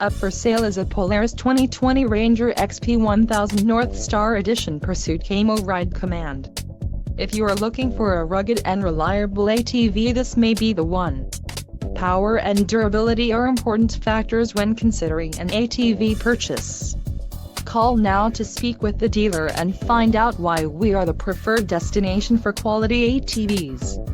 Up for sale is a Polaris 2020 Ranger XP 1000 NorthStar Edition Pursuit Camo Ride Command. If you are looking for a rugged and reliable ATV, this may be the one. Power and durability are important factors when considering an ATV purchase. Call now to speak with the dealer and find out why we are the preferred destination for quality ATVs.